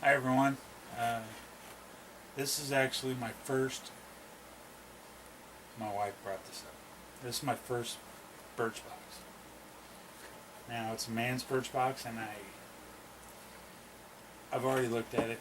Hi everyone. This is actually my first. My wife brought this up. This is my first birch box. Now it's a man's birch box, and I've already looked at it.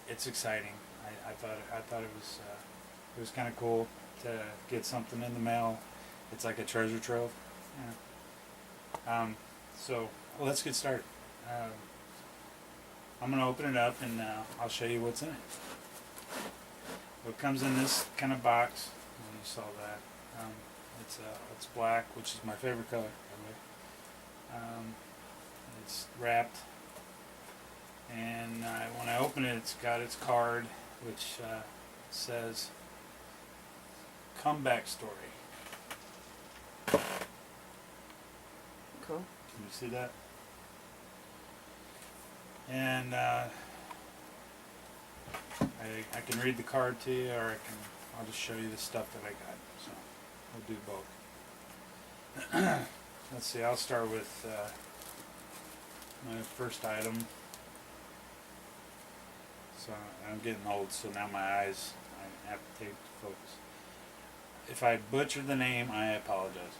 It's exciting. I thought it was kind of cool to get something in the mail. It's like a treasure trove. Yeah. So let's get started. I'm going to open it up and I'll show you what's in it. It comes in this kind of box. You saw that. It's black, which is my favorite color, by the way. It's wrapped, and when I open it, it's got its card, which says "Comeback Story." Cool. Can you see that? And I can read the card to you, or I'll just show you the stuff that I got. So we'll do both. Let's see. I'll start with my first item. So I'm getting old, so now my eyes, I have to take focus. If I butcher the name, I apologize.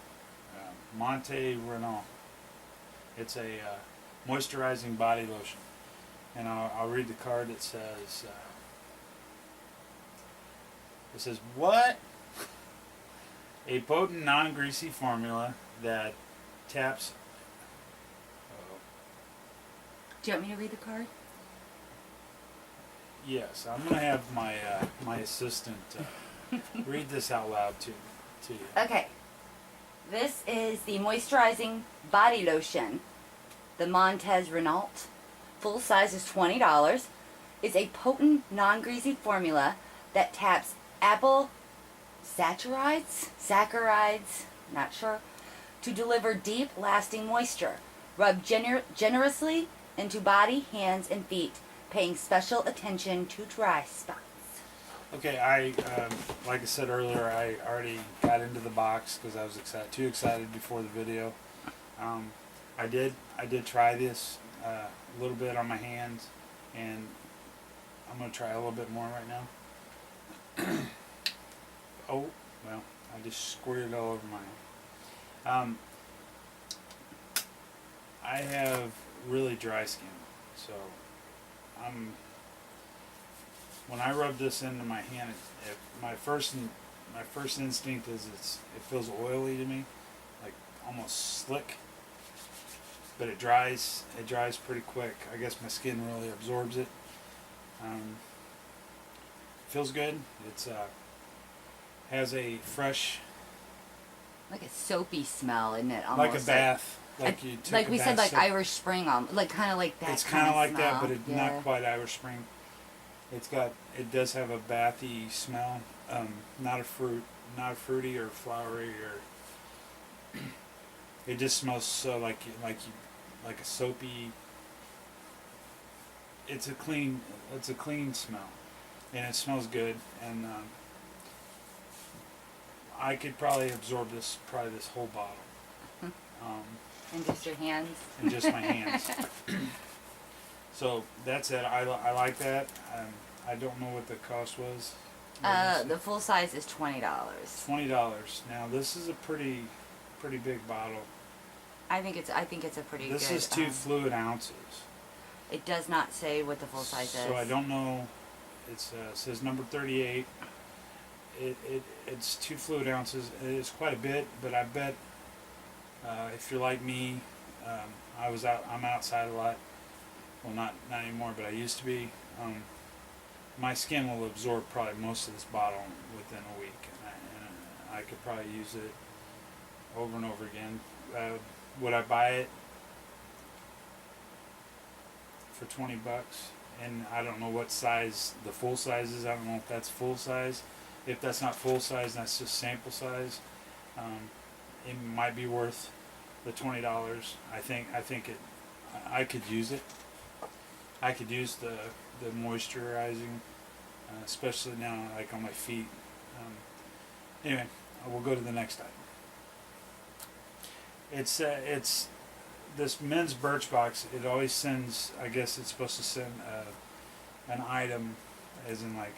Monte Renault. It's a moisturizing body lotion. And I'll read the card. It says, what? A potent, non-greasy formula that taps... Do you want me to read the card? Yes, I'm going to have my assistant read this out loud to you. Okay. This is the moisturizing body lotion, the Montez Renault. Full size is $20. It's a potent, non-greasy formula that taps apple saccharides, not sure, to deliver deep, lasting moisture. Rub generously into body, hands, and feet, paying special attention to dry spots. Okay, like I said earlier, I already got into the box because I was too excited before the video. I did try this a little bit on my hands, and I'm going to try a little bit more right now. Oh, well, I just squirted it all over my hand. I have really dry skin, so when I rub this into my hand, my first instinct is it feels oily to me, like almost slick. But it dries pretty quick. I guess my skin really absorbs it. Feels good. It's has a fresh, Like a soapy smell, isn't it? like a bath. Like we said, like Irish Spring, like kind of like that. It's kind of like smell. that, but it's not quite Irish Spring. It does have a bathy smell. Not fruity or flowery, or it just smells so like a soapy. It's a clean smell, and it smells good. And I could probably absorb this whole bottle. And just your hands. And just my hands. So that's it. I like that. I don't know what the cost was. The full size is $20. $20. Now this is a pretty big bottle. I think it's a pretty good. This is 2 fluid ounces. It does not say what the full size is. So I don't know. It says number 38. It's 2 fluid ounces. It's quite a bit, but I bet if you're like me, I'm outside a lot. Well, not anymore, but I used to be. My skin will absorb probably most of this bottle within a week, and I could probably use it over and over again. Would I buy it for $20? And I don't know what size the full size is. I don't know if that's full size. If that's not full size, that's just sample size. It might be worth the $20. I think I could use it. I could use the moisturizing, especially now, like on my feet. Anyway, we'll go to the next item. It's this men's birch box, it always sends, I guess it's supposed to send an item, as in like,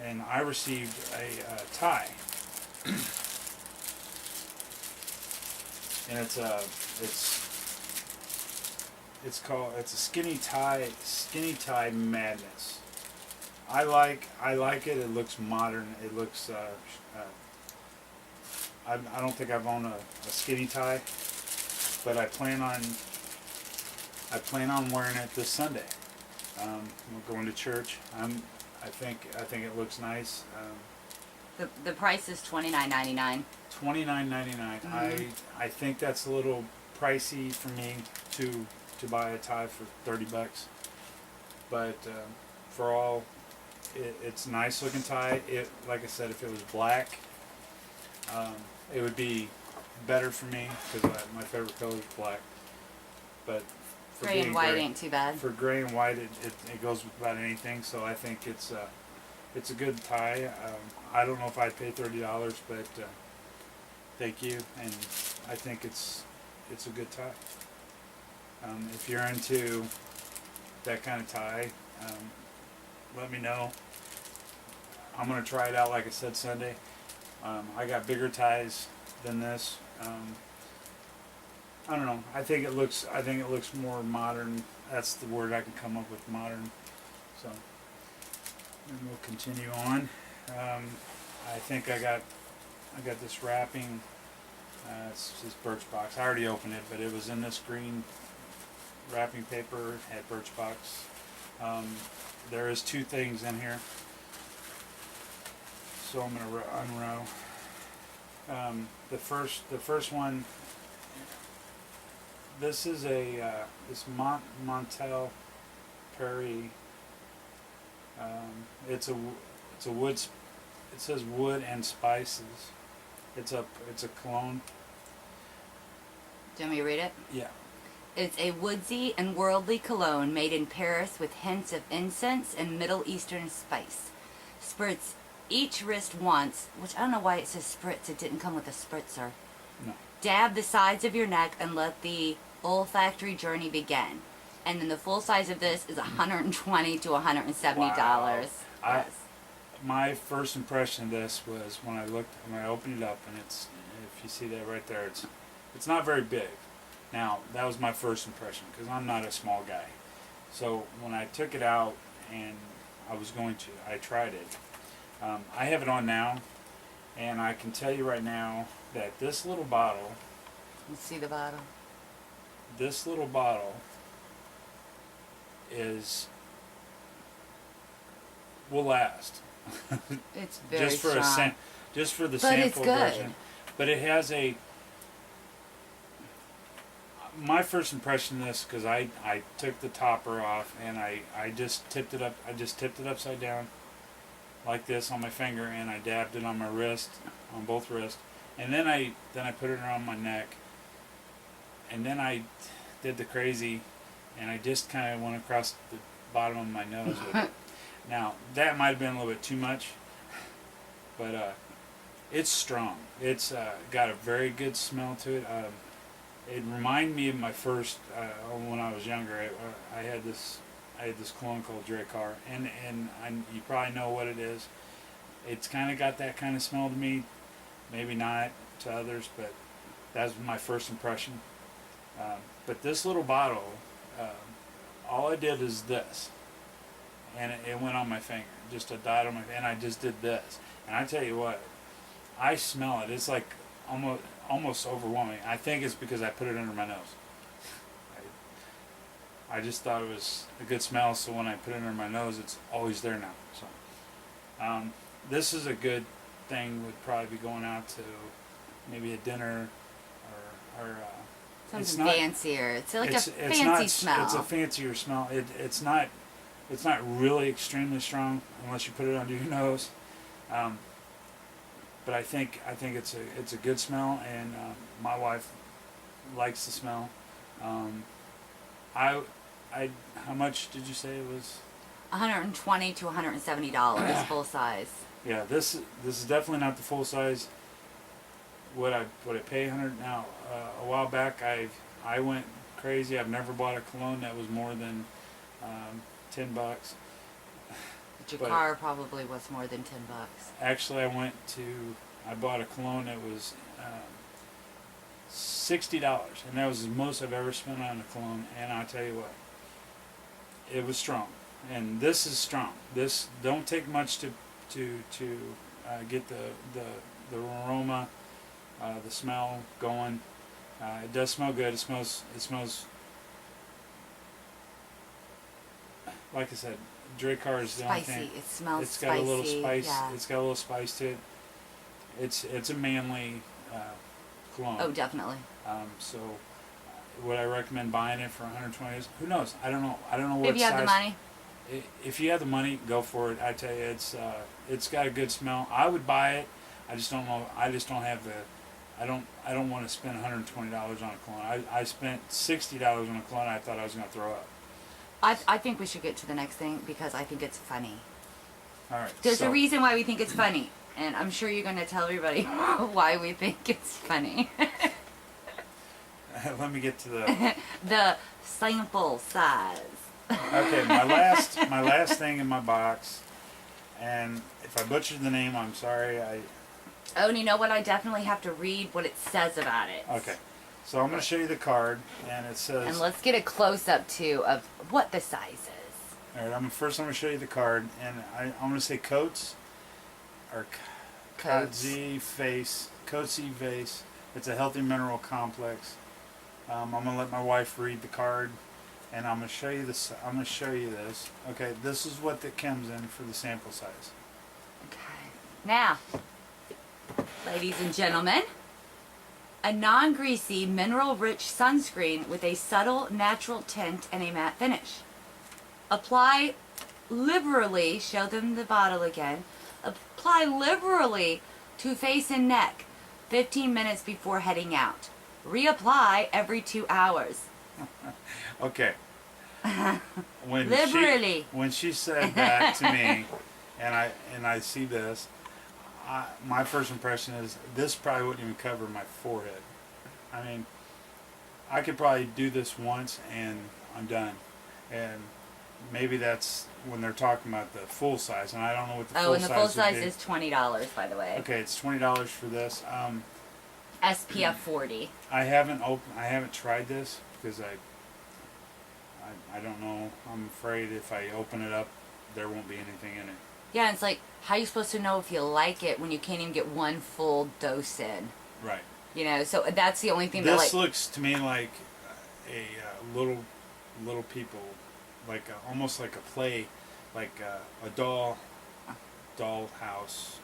and I received a tie. And it's a skinny tie madness. I like it. It looks modern. It looks I don't think I've owned a skinny tie, but I plan on wearing it this Sunday. We're going to church. I think it looks nice. The price is $29.99. $29.99. I think that's a little pricey for me to buy a tie for $30, but for all, it's a nice looking tie. It, like I said, if it was black, it would be better for me because my favorite color is black. But for Gray and white ain't too bad. For gray and white, it goes with about anything. So I think it's a good tie. I don't know if I'd pay $30, but thank you, and I think it's a good tie. If you're into that kind of tie, let me know. I'm gonna try it out, like I said, Sunday. I got bigger ties than this. I don't know. I think it looks more modern. That's the word I can come up with, modern. So, and we'll continue on. I think I got this wrapping. It's this birch box. I already opened it, but it was in this green wrapping paper. It had birch box. There is 2 things in here, so I'm gonna unrow. The first one. This is this Montel Perry. It's a wood. It says wood and spices. It's a cologne. Do you want me to read it? Yeah. It's a woodsy and worldly cologne made in Paris with hints of incense and Middle Eastern spice. Spritz each wrist once, which I don't know why it says spritz. It didn't come with a spritzer. No. Dab the sides of your neck and let the olfactory journey begin. And then the full size of this is $120 to $170. Wow. Yes. My first impression of this was when I opened it up, and it's, if you see that right there, it's not very big. Now, that was my first impression because I'm not a small guy. So when I took it out and I tried it. I have it on now, and I can tell you right now that this little bottle. Let's see the bottle. This little bottle will last. It's very strong. Just for the But sample it's good. version. But it has my first impression of this, because I took the topper off and I just tipped it up. I just tipped it upside down like this on my finger, and I dabbed it on my wrist, on both wrists, and then I put it around my neck, and then I did the crazy, and I just kind of went across the bottom of my nose with it. Now that might have been a little bit too much, but it's strong. It's got a very good smell to it. It reminded me of my first when I was younger. I had this cologne called Dracar, and you probably know what it is. It's kind of got that kind of smell to me, maybe not to others, but that's my first impression. But this little bottle, all I did is this, and it went on my finger, just a dot on my, and I just did this, and I tell you what, I smell it. It's like almost overwhelming. I think it's because I put it under my nose. I just thought it was a good smell, so when I put it under my nose, it's always there now. So this is a good thing. Would probably be going out to maybe a dinner or something fancier. It's like a fancy smell. It's a fancier smell. It's not really extremely strong unless you put it under your nose. But I think it's a good smell, and my wife likes the smell. How much did you say it was? $120 to $170 full size. Yeah, this is definitely not the full size. Would I pay $100 now? A while back, I crazy. I've never bought a cologne that was more than $10. But your But- car probably was more than $10. Actually, I bought a cologne that was $60, and that was the most I've ever spent on a cologne. And I'll tell you what, it was strong, and this is strong. This don't take much to get the aroma, the smell going. It does smell good. It smells like I said. Dracar is the only Spicy. thing. It smells It's got spicy. a little spice. Yeah. It's got a little spice to it. It's a manly cologne. Oh, definitely. So would I recommend buying it for 120? Who knows? I don't know. I don't know what If you size. have the money. If you have the money, go for it. I tell you, it's got a good smell. I would buy it. I just don't know. I just don't have the. I don't want to spend $120 on a cologne. I spent $60 on a cologne. I thought I was going to throw up. I think we should get to the next thing because I think it's funny. All right. There's so, a reason why we think it's funny, and I'm sure you're going to tell everybody why we think it's funny. Let me get to the. The sample size. Okay, my last thing in my box, and if I butchered the name, I'm sorry. Oh, and you know what? I definitely have to read what it says about it. Okay, so I'm going to show you the card, and it says. And let's get a close-up, too, of what the size is. All right, I'm going to show you the card, and I'm going to say Coates, or Coatsy Face. It's a healthy mineral complex. I'm going to let my wife read the card, and I'm going to show you this. Okay, this is what it comes in for the sample size. Okay. Now, ladies and gentlemen, a non-greasy, mineral-rich sunscreen with a subtle natural tint and a matte finish. Apply liberally, show them the bottle again, apply liberally to face and neck 15 minutes before heading out. Reapply every 2 hours. Okay. Liberally. When she said that to me, and I see this, my first impression is this probably wouldn't even cover my forehead. I mean, I could probably do this once and I'm done. And maybe that's when they're talking about the full size, and I don't know what the full size. Oh, and the full size would be. is $20, by the way. Okay, it's $20 for this. SPF 40. I haven't tried this because I don't know. I'm afraid if I open it up, there won't be anything in it. Yeah, and it's like, how are you supposed to know if you like it when you can't even get one full dose in? Right. You know, so that's the only thing that, This like, looks to me like a little people, like almost like a play, like a doll house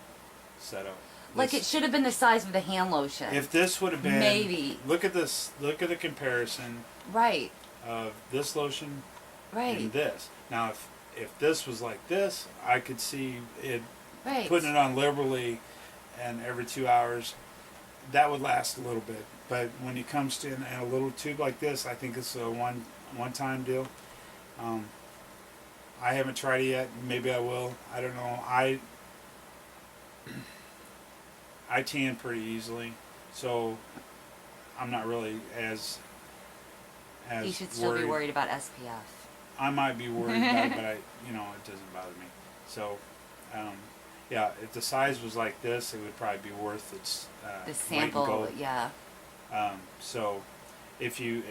setup. like it should have been the size of the hand lotion. If this would have been Maybe. Look at this. Look at the comparison Right. of this lotion Right. and this. Now, if this was like this, I could see it Right. putting it on liberally, and every 2 hours, that would last a little bit. But when it comes to in a little tube like this, I think it's a one-time deal. I haven't tried it yet. Maybe I will. I don't know. I tan pretty easily, so I'm not really as You should still be worried about SPF. I might be worried about it, but it doesn't bother me. So, yeah, if the size was like this, it would probably be worth its The weight in sample, gold. yeah. So, if you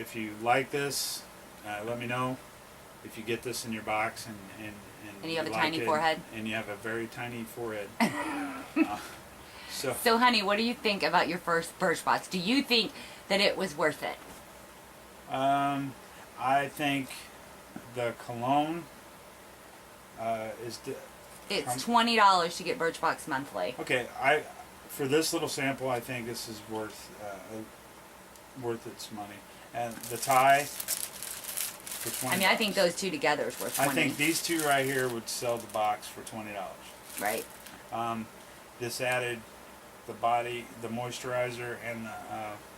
like this, let me know. If you get this in your box and And you have a like tiny it, forehead? and you have a very tiny forehead. So, honey, what do you think about your first Birchbox? Do you think that it was worth it? I think the cologne is. It's $20 to get Birchbox monthly. Okay, for this little sample, I think this is worth its money, and the tie for $20. I mean, I think those two together is worth $20. I think these two right here would sell the box for $20. Right. This added the moisturizer, and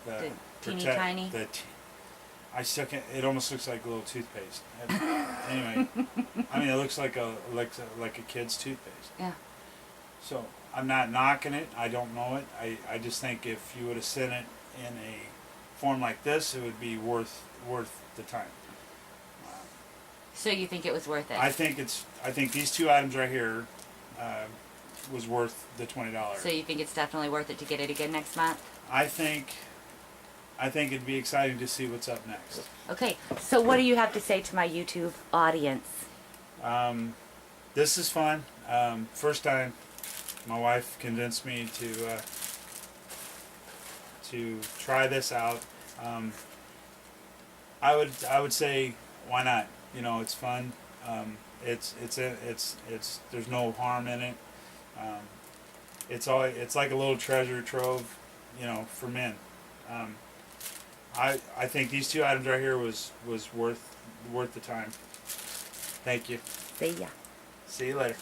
the teeny protect- tiny? I still can't. It almost looks like a little toothpaste. Anyway, I mean, it looks like a kid's toothpaste. Yeah. So I'm not knocking it. I don't know it. I just think if you would have sent it in form like this, it would be worth the time. So you think it was worth it? I think these two items right here was worth the $20. So you think it's definitely worth it to get it again next month? I think it'd be exciting to see what's up next. Okay, so what do you have to say to my YouTube audience? This is fun. First time, my wife convinced me to try this out. I would say, why not? You know, it's fun. It's there's no harm in it. It's like a little treasure trove, you know, for men. I think these two items right here was worth the time. Thank you. See ya. See you later.